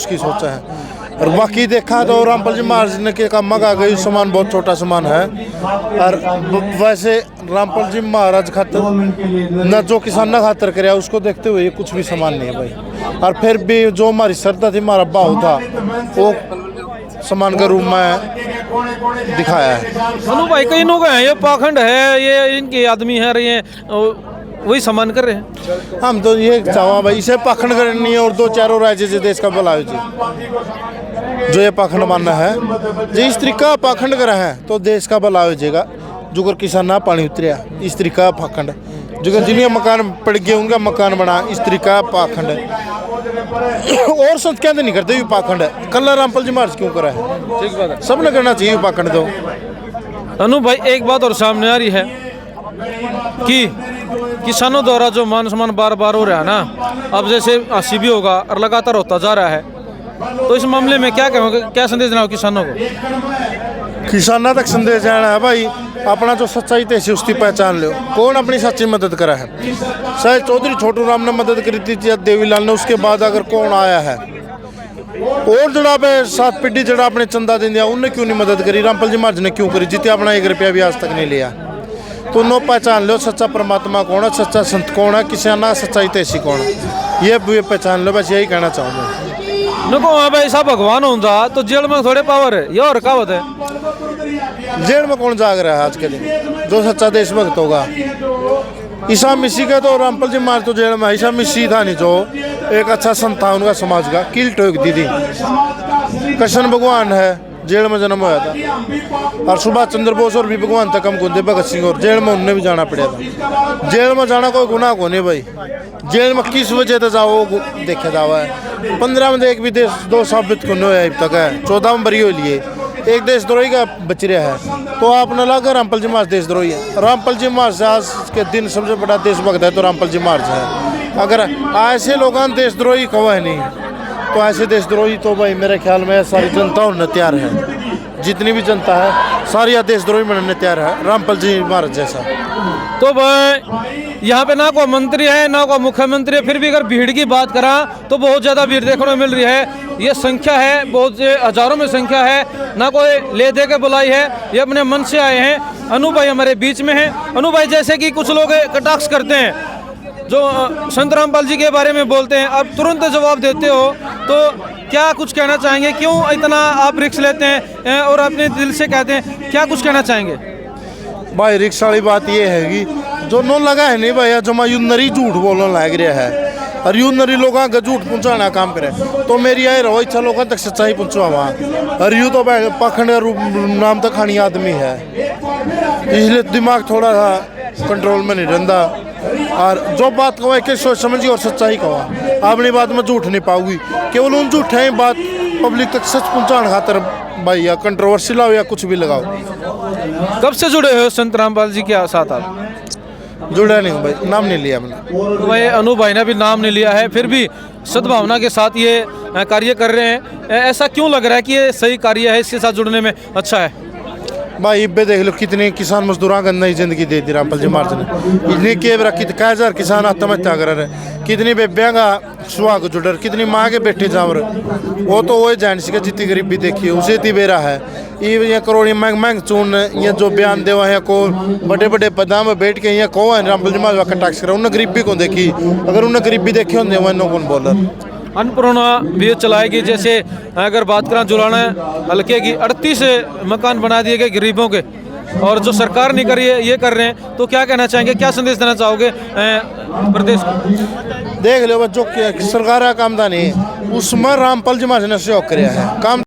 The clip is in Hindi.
उसकी सोच है। और बाकी देखा तो रामपाल जी महाराज ने के काम आ गई, सामान बहुत छोटा सामान है। और वैसे रामपाल जी महाराज खातर न जो किसान न खातर कराया उसको देखते हुए ये कुछ भी सामान नहीं है भाई। और फिर भी जो हमारी श्रद्धा थी, हमारा भाव था, वो सामान के रूप में दिखाया है। अनु भाई कई लोग हैं ये पाखंड है, ये इनके आदमी है, ये वही सम्मान कर रहे हैं। हम तो ये चाहवा भाई इसे पाखंड करनी है और दो चारों राज्य से देश का भला हो जी। जो ये पाखंड मानना है जो इस तरीका पाखंड करा है तो देश का भला हो जाएगा। जुगर किसान ना पानी उतरिया इस तरीका पाखंड, जुगर जिनके मकान पड़ गए उनका मकान बना इस तरीका पाखंड और संत कहते नहीं करते पाखंड है। कल रामपाल जी महाराज क्यों करा है? ठीक बात है, सब ने करना चाहिए पाखंड। तो अनु भाई एक बात और सामने आ रही है कि किसानों द्वारा जो मान सम्मान बार बार हो रहा है ना, अब जैसे 80 भी होगा और लगातार होता जा रहा है, तो इस मामले में क्या कहोगे, क्या संदेश देना हो किसानों को? किसानों तक संदेश जाना है भाई, अपना जो सच्चाई थे उसकी पहचान लो। कौन अपनी सच्ची मदद करा है? शायद चौधरी छोटू राम ने मदद करी थी या देवीलाल ने, उसके बाद अगर कौन आया है और जड़ा पे 7 पीढ़ी जड़ा अपने चंदा दे दिया उनने क्यों नहीं मदद करी? रामपाल जी महाराज ने क्यों करी? जितने अपना 1 रुपया भी आज तक नहीं लिया। तो नो पहचान लो सच्चा परमात्मा कौन है, सच्चा संत कौन है, किसाना सच्चाई तेसी कौन है, ये पहचान लो। बस यही कहना चाहूँगा। नको हाँ भाई ऐसा भगवान होता तो जेल में थोड़े पावर है, ये और कहावत है। जेल में कौन जाग रहा है आज के दिन? जो सच्चा देशभक्त होगा। ईसा मसीह का तो रामपाल जी महाराज तो जेल में, ईसा मसीह था नहीं जो एक अच्छा संत था उनका समाज का, कील ठोक दी थी। कृष्ण भगवान है जेल में जन्म हुआ था। और सुभाष चंद्र बोस और भी भगवान तक हमको दे, भगत सिंह और जेल में उनने भी जाना पड़ा था। जेल में जाना कोई गुनाह को नहीं भाई। जेल में किस वजह से जाओ देखे जावा है। 15 में एक भी देश दो साबित को नहीं अब तक है। 14 में बरी हो लिए एक देशद्रोही का बच रहा है। तो आपने लगा रामपाल जी महाराज देशद्रोही है। रामपाल जी महाराज आज के दिन सबसे बड़ा देशभक्त है तो रामपाल जी महाराज है। अगर ऐसे लोग देशद्रोही कहो है नहीं तो ऐसे देशद्रोही तो भाई मेरे ख्याल में सारी जनता होने तैयार है। जितनी भी जनता है सारी देशद्रोही बनने तैयार है रामपाल जी महाराज जैसा। तो भाई यहाँ पे ना कोई मंत्री है ना कोई मुख्यमंत्री है, फिर भी अगर भीड़ की बात करा तो बहुत ज़्यादा भीड़ देखने को मिल रही है। ये संख्या है बहुत हजारों में संख्या है, ना कोई ले दे के बुलाई है, ये अपने मन से आए हैं। अनु भाई हमारे बीच में है। अनु भाई जैसे कि कुछ लोग कटाक्ष करते हैं जो संत रामपाल जी के बारे में बोलते हैं, अब तुरंत जवाब देते हो तो क्या कुछ कहना चाहेंगे? क्यों इतना आप रिस्क लेते हैं और अपने दिल से कहते हैं, क्या कुछ कहना चाहेंगे? भाई रिक्स वाली बात ये है कि जो नो लगा है नहीं भाई जो मैं नरी झूठ बोलने लग रहा है और यूं नरी लोगों का झूठ पहुंचाना काम करे तो मेरी आए रहो इच्छा लोगों तक सच्चाई पहुंचवा वहाँ। और यूँ तो पाखंड का रूप नाम तक खानी आदमी है, इसलिए दिमाग थोड़ा सा कंट्रोल में नहीं रहता। और जो बात कहो कि सोच समझी और सच्चाई कहो, अपनी बात में झूठ नहीं पाऊगी। केवल उन झूठे बात पब्लिक तक सच पहुँचाने खातर भाई या कंट्रोवर्सी लाओ या कुछ भी लगाओ। कब से जुड़े हो संत रामपाल जी के साथ आप? जुड़ा नहीं हूँ भाई, नाम नहीं लिया मैंने। भाई अनु भाई ने भी नाम नहीं लिया है, फिर भी सद्भावना के साथ ये कार्य कर रहे हैं। ऐसा क्यों लग रहा है कि ये सही कार्य है, इसके साथ जुड़ने में अच्छा है? भाई इब्बे देख लो कितने किसान मजदूरों का नई जिंदगी दे दी रामपाल जी महाराज ने। इतनी केवरा कितने हजार किसान आत्महत्या कर रहे, कितनी बेबियाँ का सुहाग जुड़र, कितनी माँ के बेटे जावर। वो तो वही जान सके जितनी गरीबी देखी उसे ती बेरा है। ये करोड़ महंग महंग चून ये जो बयान देवा है को बड़े बड़े पदा में बैठ के यहाँ कहो है रामपाल जी महाराज का टैक्स करा, उन्हें गरीबी को देखी। अगर उन्हें गरीबी देखी होंगे वह कौन बोलर। अन्नपूर्णा भी चलाएगी। जैसे अगर बात करें जुलाना हल्के की 38 मकान बना दिए गए गरीबों के, और जो सरकार नहीं करी है ये कर रहे हैं, तो क्या कहना चाहेंगे, क्या संदेश देना चाहोगे प्रदेश को? देख लो जो सरकार का काम था नहीं उसमें रामपाल जी महाराज ने सहयोग किया है काम।